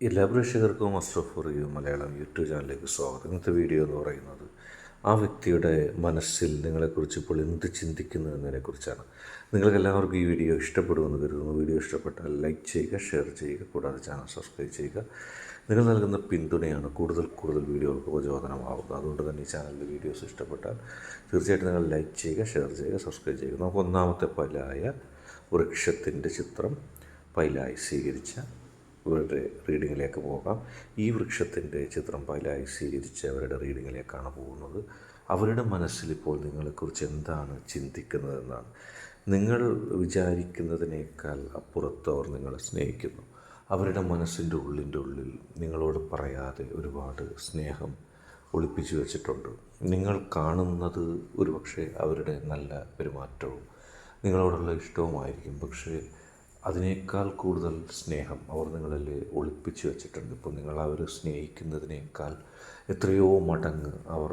എല്ലാ പ്രേക്ഷകർക്കും Ashraf for you Malayalam YouTube ചാനലിലേക്ക് സ്വാഗതം. ഇന്നത്തെ വീഡിയോ എന്ന് പറയുന്നത് ആ വ്യക്തിയുടെ മനസ്സിൽ നിങ്ങളെക്കുറിച്ച് ഇപ്പോൾ എന്ത് ചിന്തിക്കുന്നു എന്നതിനെക്കുറിച്ചാണ്. നിങ്ങൾക്കെല്ലാവർക്കും ഈ വീഡിയോ ഇഷ്ടപ്പെടുമെന്ന് കരുതുന്നു. വീഡിയോ ഇഷ്ടപ്പെട്ടാൽ ലൈക്ക് ചെയ്യുക, ഷെയർ ചെയ്യുക, കൂടാതെ ചാനൽ സബ്സ്ക്രൈബ് ചെയ്യുക. നിങ്ങൾ നൽകുന്ന പിന്തുണയാണ് കൂടുതൽ വീഡിയോകൾക്ക് പ്രചോദനമാകുന്നത്. അതുകൊണ്ട് തന്നെ ഈ ചാനലിലെ വീഡിയോസ് ഇഷ്ടപ്പെട്ടാൽ തീർച്ചയായിട്ടും നിങ്ങൾ ലൈക്ക് ചെയ്യുക, ഷെയർ ചെയ്യുക, സബ്സ്ക്രൈബ് ചെയ്യുക. നമുക്ക് ഒന്നാമത്തെ പൈലായ വൃക്ഷത്തിൻ്റെ ചിത്രം പൈലായി സ്വീകരിച്ച ഇവരുടെ റീഡിങ്ങിലേക്ക് പോകാം. ഈ വൃക്ഷത്തിൻ്റെ ചിത്രം പൈലായി സ്വീകരിച്ച് അവരുടെ റീഡിങ്ങിലേക്കാണ് പോകുന്നത്. അവരുടെ മനസ്സിലിപ്പോൾ നിങ്ങളെക്കുറിച്ച് എന്താണ് ചിന്തിക്കുന്നതെന്നാണ്. നിങ്ങൾ വിചാരിക്കുന്നതിനേക്കാൾ അപ്പുറത്ത് അവർ നിങ്ങളെ സ്നേഹിക്കുന്നു. അവരുടെ മനസ്സിൻ്റെ ഉള്ളിൽ നിങ്ങളോട് പറയാതെ ഒരുപാട് സ്നേഹം ഒളിപ്പിച്ചു വെച്ചിട്ടുണ്ട്. നിങ്ങൾ കാണുന്നത് ഒരുപക്ഷെ അവരുടെ നല്ല പെരുമാറ്റവും നിങ്ങളോടുള്ള ഇഷ്ടവുമായിരിക്കും. പക്ഷേ അതിനേക്കാൾ കൂടുതൽ സ്നേഹം അവർ നിങ്ങളിൽ ഒളിപ്പിച്ചു വെച്ചിട്ടുണ്ട്. ഇപ്പോൾ നിങ്ങൾ അവരെ സ്നേഹിക്കുന്നതിനേക്കാൾ എത്രയോ മടങ്ങ് അവർ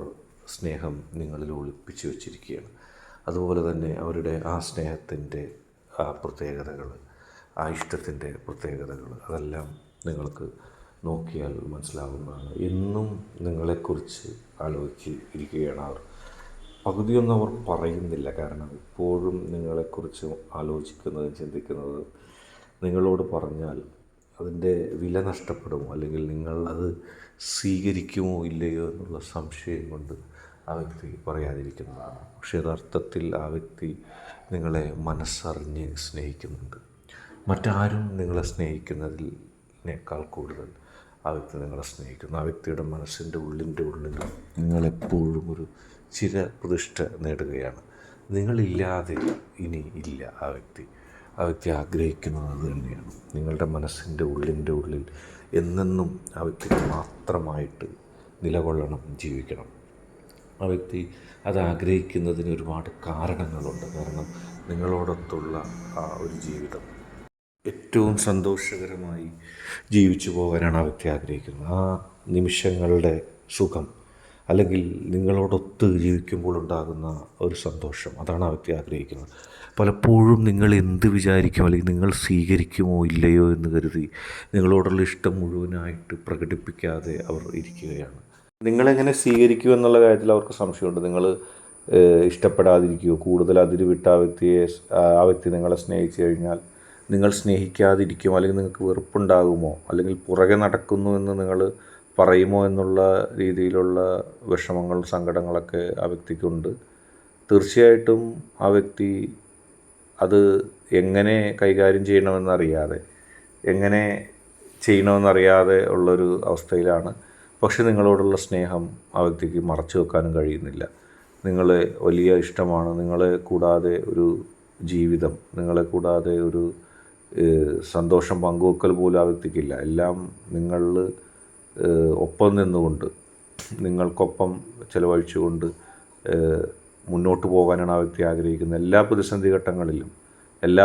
സ്നേഹം നിങ്ങളിൽ ഒളിപ്പിച്ചു വെച്ചിരിക്കുകയാണ്. അതുപോലെ തന്നെ അവരുടെ ആ സ്നേഹത്തിൻ്റെ ആ പ്രത്യേകതകൾ, ആ ഇഷ്ടത്തിൻ്റെ പ്രത്യേകതകൾ അതെല്ലാം നിങ്ങൾക്ക് നോക്കിയാൽ മനസ്സിലാവുന്നതാണ്. എന്നും നിങ്ങളെക്കുറിച്ച് ആലോചിച്ച് ഇരിക്കുകയാണ് അവർ. പകുതിയൊന്നും അവർ പറയുന്നില്ല, കാരണം ഇപ്പോഴും നിങ്ങളെക്കുറിച്ച് ആലോചിക്കുന്നതും ചിന്തിക്കുന്നത് നിങ്ങളോട് പറഞ്ഞാൽ അതിൻ്റെ വില നഷ്ടപ്പെടുമോ, അല്ലെങ്കിൽ നിങ്ങൾ അത് സ്വീകരിക്കുമോ ഇല്ലയോ എന്നുള്ള സംശയം കൊണ്ട് ആ വ്യക്തി പറയാതിരിക്കുന്നതാണ്. പക്ഷേ യഥാർത്ഥത്തിൽ ആ വ്യക്തി നിങ്ങളെ മനസ്സറിഞ്ഞ് സ്നേഹിക്കുന്നുണ്ട്. മറ്റാരും നിങ്ങളെ സ്നേഹിക്കുന്നതിനേക്കാൾ കൂടുതൽ ആ വ്യക്തി നിങ്ങളെ സ്നേഹിക്കുന്നു. ആ വ്യക്തിയുടെ മനസ്സിൻ്റെ ഉള്ളിൽ നിങ്ങളെപ്പോഴും ഒരു ചിരപ്രതിഷ്ഠ നേടുകയാണ്. നിങ്ങളില്ലാതെ ഇനി ഇല്ല ആ വ്യക്തി ആഗ്രഹിക്കുന്നത് അത് തന്നെയാണ്. നിങ്ങളുടെ മനസ്സിൻ്റെ ഉള്ളിൽ എന്നെന്നും ആ വ്യക്തിക്ക് മാത്രമായിട്ട് നിലകൊള്ളണം, ജീവിക്കണം. ആ വ്യക്തി അത് ആഗ്രഹിക്കുന്നതിന് ഒരുപാട് കാരണങ്ങളുണ്ട്. കാരണം നിങ്ങളോടൊത്തുള്ള ആ ഒരു ജീവിതം ഏറ്റവും സന്തോഷകരമായി ജീവിച്ചു പോകാനാണ് ആ വ്യക്തി ആഗ്രഹിക്കുന്നത്. ആ നിമിഷങ്ങളുടെ സുഖം, അല്ലെങ്കിൽ നിങ്ങളോടൊത്ത് ജീവിക്കുമ്പോൾ ഉണ്ടാകുന്ന ഒരു സന്തോഷം, അതാണ് ആ വ്യക്തി ആഗ്രഹിക്കുന്നത്. പലപ്പോഴും നിങ്ങൾ എന്ത് വിചാരിക്കും, അല്ലെങ്കിൽ നിങ്ങൾ സ്വീകരിക്കുമോ ഇല്ലയോ എന്ന് കരുതി നിങ്ങളോടുള്ള ഇഷ്ടം മുഴുവനായിട്ട് പ്രകടിപ്പിക്കാതെ അവർ ഇരിക്കുകയാണ്. നിങ്ങളെങ്ങനെ സ്വീകരിക്കുമോ എന്നുള്ള കാര്യത്തിൽ അവർക്ക് സംശയമുണ്ട്. നിങ്ങൾ ഇഷ്ടപ്പെടാതിരിക്കുമോ, കൂടുതൽ അതിര് വിട്ട ആ വ്യക്തി നിങ്ങളെ സ്നേഹിച്ചു കഴിഞ്ഞാൽ നിങ്ങൾ സ്നേഹിക്കാതിരിക്കുമോ, അല്ലെങ്കിൽ നിങ്ങൾക്ക് വെറുപ്പുണ്ടാകുമോ, അല്ലെങ്കിൽ പുറകെ നടക്കുന്നു എന്ന് നിങ്ങൾ പറയുമോ എന്നുള്ള രീതിയിലുള്ള വിഷമങ്ങളും സങ്കടങ്ങളൊക്കെ ആ വ്യക്തിക്കുണ്ട്. തീർച്ചയായിട്ടും ആ വ്യക്തി അത് എങ്ങനെ കൈകാര്യം ചെയ്യണമെന്നറിയാതെ ഉള്ളൊരു അവസ്ഥയിലാണ്. പക്ഷെ നിങ്ങളോടുള്ള സ്നേഹം ആ വ്യക്തിക്ക് മറച്ചു വെക്കാനും കഴിയുന്നില്ല. നിങ്ങളെ വലിയ ഇഷ്ടമാണ്. നിങ്ങളെ കൂടാതെ ഒരു ജീവിതം, നിങ്ങളെ കൂടാതെ ഒരു സന്തോഷം പങ്കുവെക്കൽ പോലും ആ വ്യക്തിക്കില്ല. എല്ലാം നിങ്ങളിൽ ഒപ്പം നിന്നുകൊണ്ട്, നിങ്ങൾക്കൊപ്പം ചിലവഴിച്ചുകൊണ്ട് മുന്നോട്ട് പോകാനാണ് ആ വ്യക്തി ആഗ്രഹിക്കുന്നത്. എല്ലാ പ്രതിസന്ധി ഘട്ടങ്ങളിലും, എല്ലാ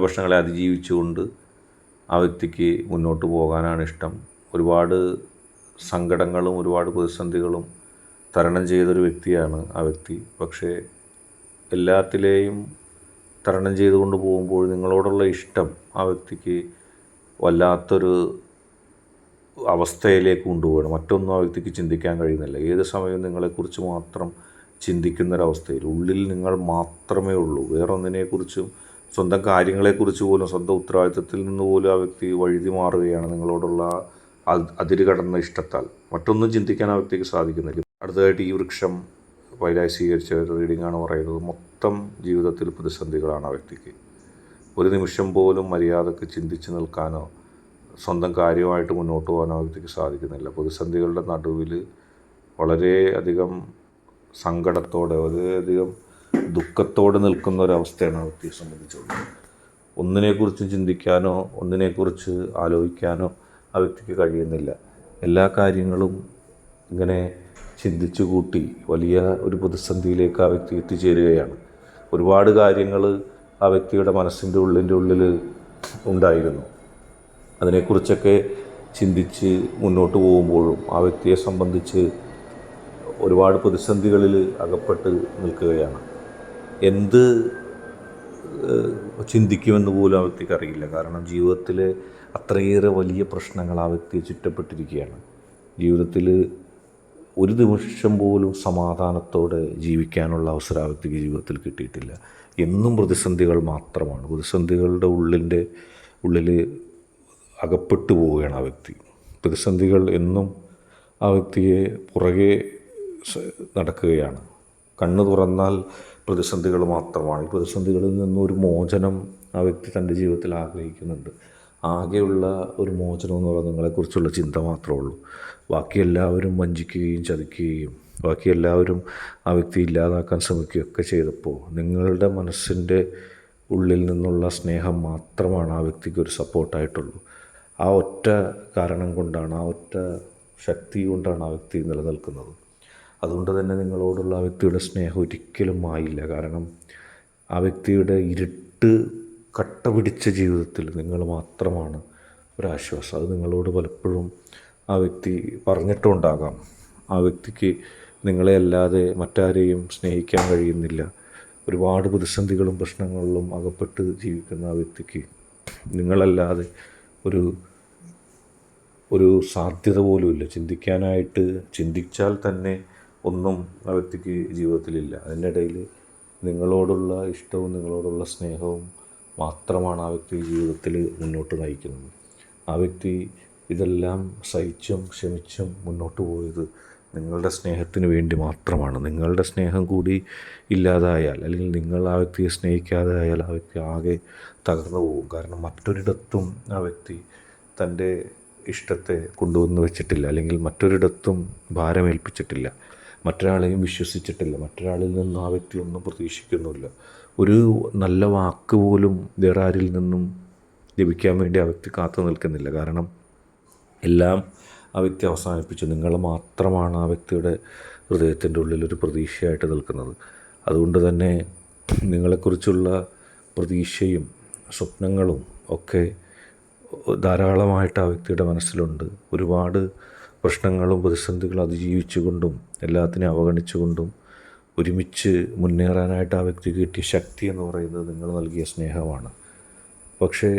പ്രശ്നങ്ങളെ അതിജീവിച്ചുകൊണ്ട് ആ വ്യക്തിക്ക് മുന്നോട്ട് പോകാനാണ് ഇഷ്ടം. ഒരുപാട് സങ്കടങ്ങളും ഒരുപാട് പ്രതിസന്ധികളും തരണം ചെയ്തൊരു വ്യക്തിയാണ് ആ വ്യക്തി. പക്ഷേ എല്ലാത്തിലെയും തരണം ചെയ്തുകൊണ്ട് പോകുമ്പോൾ നിങ്ങളോടുള്ള ഇഷ്ടം ആ വ്യക്തിക്ക് വല്ലാത്തൊരു അവസ്ഥയിലേക്ക് കൊണ്ടുപോകണം. മറ്റൊന്നും ആ വ്യക്തിക്ക് ചിന്തിക്കാൻ കഴിയുന്നില്ല. ഏത് സമയവും നിങ്ങളെക്കുറിച്ച് മാത്രം ചിന്തിക്കുന്നൊരവസ്ഥയിൽ ഉള്ളിൽ നിങ്ങൾ മാത്രമേ ഉള്ളൂ. വേറൊന്നിനെക്കുറിച്ചും, സ്വന്തം കാര്യങ്ങളെക്കുറിച്ച് പോലും, സ്വന്തം ഉത്തരവാദിത്തത്തിൽ നിന്ന് പോലും ആ വ്യക്തി വഴുതി മാറുകയാണ് നിങ്ങളോടുള്ള അതിര് കടന്ന ഇഷ്ടത്താൽ. മറ്റൊന്നും ചിന്തിക്കാൻ ആ വ്യക്തിക്ക് സാധിക്കുന്നില്ല. അടുത്തതായിട്ട് ഈ വൃക്ഷം പൈലായി സ്വീകരിച്ച ഒരു റീഡിങ്ങാണ് പറയുന്നത്. മൊത്തം ജീവിതത്തിൽ പ്രതിസന്ധികളാണ് ആ വ്യക്തിക്ക്. ഒരു നിമിഷം പോലും മര്യാദക്ക് ചിന്തിച്ച് നിൽക്കാനോ സ്വന്തം കാര്യമായിട്ട് മുന്നോട്ട് പോകാനോ ആ വ്യക്തിക്ക് സാധിക്കുന്നില്ല. പ്രതിസന്ധികളുടെ നടുവിൽ വളരെയധികം സങ്കടത്തോടെ, വളരെയധികം ദുഃഖത്തോടെ നിൽക്കുന്ന ഒരവസ്ഥയാണ് ആ വ്യക്തിയെ സംബന്ധിച്ചുള്ളത്. ഒന്നിനെക്കുറിച്ചും ചിന്തിക്കാനോ ഒന്നിനെക്കുറിച്ച് ആലോചിക്കാനോ ആ വ്യക്തിക്ക് കഴിയുന്നില്ല. എല്ലാ കാര്യങ്ങളും ഇങ്ങനെ ചിന്തിച്ചു കൂട്ടി വലിയ ഒരു പ്രതിസന്ധിയിലേക്ക് ആ വ്യക്തി എത്തിച്ചേരുകയാണ്. ഒരുപാട് കാര്യങ്ങൾ ആ വ്യക്തിയുടെ മനസ്സിൻ്റെ ഉള്ളിൽ ഉണ്ടായിരുന്നു. അതിനെക്കുറിച്ചൊക്കെ ചിന്തിച്ച് മുന്നോട്ട് പോകുമ്പോഴും ആ വ്യക്തിയെ സംബന്ധിച്ച് ഒരുപാട് പ്രതിസന്ധികളിൽ അകപ്പെട്ട് നിൽക്കുകയാണ്. എന്ത് ചിന്തിക്കുമെന്ന് പോലും ആ വ്യക്തിക്ക് അറിയില്ല. കാരണം ജീവിതത്തിലെ അത്രയേറെ വലിയ പ്രശ്നങ്ങൾ ആ വ്യക്തിയെ ചുറ്റപ്പെട്ടിരിക്കുകയാണ്. ജീവിതത്തിൽ ഒരു നിമിഷം പോലും സമാധാനത്തോടെ ജീവിക്കാനുള്ള അവസരം ആ വ്യക്തിക്ക് ജീവിതത്തിൽ കിട്ടിയിട്ടില്ല. എന്നും പ്രതിസന്ധികൾ മാത്രമാണ്. പ്രതിസന്ധികളുടെ ഉള്ളിൽ അകപ്പെട്ടു പോവുകയാണ് ആ വ്യക്തി. പ്രതിസന്ധികൾ എന്നും ആ വ്യക്തിയെ പുറകെ നടക്കുകയാണ്. കണ്ണ് തുറന്നാൽ പ്രതിസന്ധികൾ മാത്രമാണ്. ഈ പ്രതിസന്ധികളിൽ നിന്നൊരു മോചനം ആ വ്യക്തി തൻ്റെ ജീവിതത്തിൽ ആഗ്രഹിക്കുന്നുണ്ട്. ആകെയുള്ള ഒരു മോചനം എന്ന് പറയുന്നത് നിങ്ങളെക്കുറിച്ചുള്ള ചിന്ത മാത്രമേ ഉള്ളൂ. ബാക്കി എല്ലാവരും വഞ്ചിക്കുകയും ചതിക്കുകയും ബാക്കി എല്ലാവരും ആ വ്യക്തി ഇല്ലാതാക്കാൻ ശ്രമിക്കുകയൊക്കെ ചെയ്തപ്പോൾ നിങ്ങളുടെ മനസ്സിൻ്റെ ഉള്ളിൽ നിന്നുള്ള സ്നേഹം മാത്രമാണ് ആ വ്യക്തിക്ക് ഒരു സപ്പോർട്ടായിട്ടുള്ളൂ. ആ ഒറ്റ കാരണം കൊണ്ടാണ്, ആ ഒറ്റ ശക്തി കൊണ്ടാണ് ആ വ്യക്തി നിലനിൽക്കുന്നത്. അതുകൊണ്ട് തന്നെ നിങ്ങളോടുള്ള ആ വ്യക്തിയുടെ സ്നേഹം ഒരിക്കലും ആയില്ല. കാരണം ആ വ്യക്തിയുടെ ഇരുട്ട് കട്ട പിടിച്ച ജീവിതത്തിൽ നിങ്ങൾ മാത്രമാണ് ഒരാശ്വാസം. അത് നിങ്ങളോട് പലപ്പോഴും ആ വ്യക്തി പറഞ്ഞിട്ടുണ്ടാകാം. ആ വ്യക്തിക്ക് നിങ്ങളെ അല്ലാതെ മറ്റാരെയും സ്നേഹിക്കാൻ കഴിയുന്നില്ല. ഒരുപാട് പ്രതിസന്ധികളും പ്രശ്നങ്ങളിലും അകപ്പെട്ട് ജീവിക്കുന്ന ആ വ്യക്തിക്ക് നിങ്ങളല്ലാതെ ഒരു സാധ്യത പോലുമില്ല. ചിന്തിച്ചാൽ തന്നെ ഒന്നും ആ വ്യക്തിക്ക് ജീവിതത്തിലില്ല. അതിൻ്റെ ഇടയിൽ നിങ്ങളോടുള്ള ഇഷ്ടവും നിങ്ങളോടുള്ള സ്നേഹവും മാത്രമാണ് ആ വ്യക്തി ജീവിതത്തിൽ മുന്നോട്ട് നയിക്കുന്നത്. ആ വ്യക്തി ഇതെല്ലാം സഹിച്ചും ക്ഷമിച്ചും മുന്നോട്ട് പോയത് നിങ്ങളുടെ സ്നേഹത്തിന് വേണ്ടി മാത്രമാണ്. നിങ്ങളുടെ സ്നേഹം കൂടി ഇല്ലാതായാൽ, അല്ലെങ്കിൽ നിങ്ങൾ ആ വ്യക്തിയെ സ്നേഹിക്കാതെ ആയാൽ ആ വ്യക്തി ആകെ തകർന്നു പോകും. കാരണം മറ്റൊരിടത്തും ആ വ്യക്തി തൻ്റെ ഇഷ്ടത്തെ കൊണ്ടുവന്ന് വെച്ചിട്ടില്ല, അല്ലെങ്കിൽ മറ്റൊരിടത്തും ഭാരമേൽപ്പിച്ചിട്ടില്ല, മറ്റൊരാളെയും വിശ്വസിച്ചിട്ടില്ല, മറ്റൊരാളിൽ നിന്നും ആ വ്യക്തി ഒന്നും പ്രതീക്ഷിക്കുന്നുമില്ല. ഒരു നല്ല വാക്ക് പോലും വേറെ ആരിൽ നിന്നും ലഭിക്കാൻ വേണ്ടി ആ വ്യക്തി കാത്തു നിൽക്കുന്നില്ല. കാരണം എല്ലാം ആ വ്യക്തി അവസാനിപ്പിച്ചു. നിങ്ങൾ മാത്രമാണ് ആ വ്യക്തിയുടെ ഹൃദയത്തിൻ്റെ ഉള്ളിലൊരു പ്രതീക്ഷയായിട്ട് നിൽക്കുന്നത്. അതുകൊണ്ട് തന്നെ നിങ്ങളെക്കുറിച്ചുള്ള പ്രതീക്ഷയും സ്വപ്നങ്ങളും ഒക്കെ ധാരാളമായിട്ട് ആ വ്യക്തിയുടെ മനസ്സിലുണ്ട്. ഒരുപാട് പ്രശ്നങ്ങളും പ്രതിസന്ധികളും അതിജീവിച്ചുകൊണ്ടും എല്ലാത്തിനെയും അവഗണിച്ചുകൊണ്ടും ഒരുമിച്ച് മുന്നേറാനായിട്ട് ആ വ്യക്തിക്ക് കിട്ടിയ ശക്തി എന്ന് പറയുന്നത് നിങ്ങൾ നൽകിയ സ്നേഹമാണ്. പക്ഷേ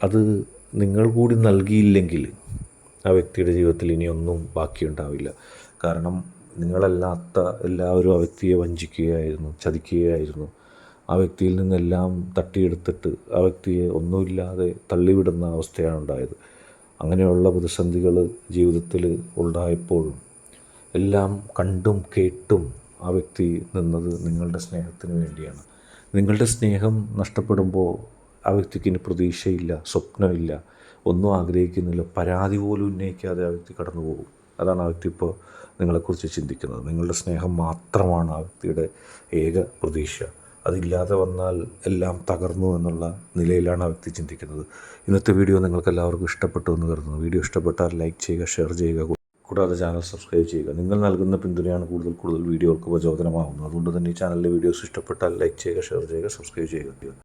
അത് നിങ്ങൾ കൂടി നൽകിയില്ലെങ്കിൽ ആ വ്യക്തിയുടെ ജീവിതത്തിൽ ഇനിയൊന്നും ബാക്കിയുണ്ടാവില്ല. കാരണം നിങ്ങളല്ലാത്ത എല്ലാവരും ആ വ്യക്തിയെ വഞ്ചിക്കുകയായിരുന്നു, ചതിക്കുകയായിരുന്നു. ആ വ്യക്തിയിൽ നിന്നെല്ലാം തട്ടിയെടുത്തിട്ട് ആ വ്യക്തിയെ ഒന്നുമില്ലാതെ തള്ളിവിടുന്ന അവസ്ഥയാണ് ഉണ്ടായത്. അങ്ങനെയുള്ള പ്രതിസന്ധികൾ ജീവിതത്തിൽ ഉണ്ടായപ്പോഴും എല്ലാം കണ്ടും കേട്ടും ആ വ്യക്തി നിന്നത് നിങ്ങളുടെ സ്നേഹത്തിന് വേണ്ടിയാണ്. നിങ്ങളുടെ സ്നേഹം നഷ്ടപ്പെടുമ്പോൾ ആ വ്യക്തിക്ക് ഇനി പ്രതീക്ഷയില്ല, സ്വപ്നമില്ല, ഒന്നും ആഗ്രഹിക്കുന്നില്ല, പരാതി പോലും ഉന്നയിക്കാതെ ആ വ്യക്തി കടന്നു പോകും. അതാണ് ആ വ്യക്തി ഇപ്പോൾ നിങ്ങളെക്കുറിച്ച് ചിന്തിക്കുന്നത്. നിങ്ങളുടെ സ്നേഹം മാത്രമാണ് ആ വ്യക്തിയുടെ ഏക പ്രതീക്ഷ. അതില്ലാതെ വന്നാൽ എല്ലാം തകർന്നു എന്നുള്ള നിലയിലാണ് ആ വ്യക്തി ചിന്തിക്കുന്നത്. ഇന്നത്തെ വീഡിയോ നിങ്ങൾക്ക് എല്ലാവർക്കും ഇഷ്ടപ്പെട്ടു എന്ന് കരുതുന്നു. വീഡിയോ ഇഷ്ടപ്പെട്ടാൽ ലൈക്ക് ചെയ്യുക, ഷെയർ ചെയ്യുക, കൂടാതെ ചാനൽ സബ്സ്ക്രൈബ് ചെയ്യുക. നിങ്ങൾ നൽകുന്ന പിന്തുണയാണ് കൂടുതൽ വീഡിയോകൾക്ക് പ്രചോദനമാകുന്നത്. അതുകൊണ്ട് തന്നെ ഈ ചാനലിലെ വീഡിയോസ് ഇഷ്ടപ്പെട്ടാൽ ലൈക്ക് ചെയ്യുക, ഷെയർ ചെയ്യുക, സബ്സ്ക്രൈബ് ചെയ്യുക.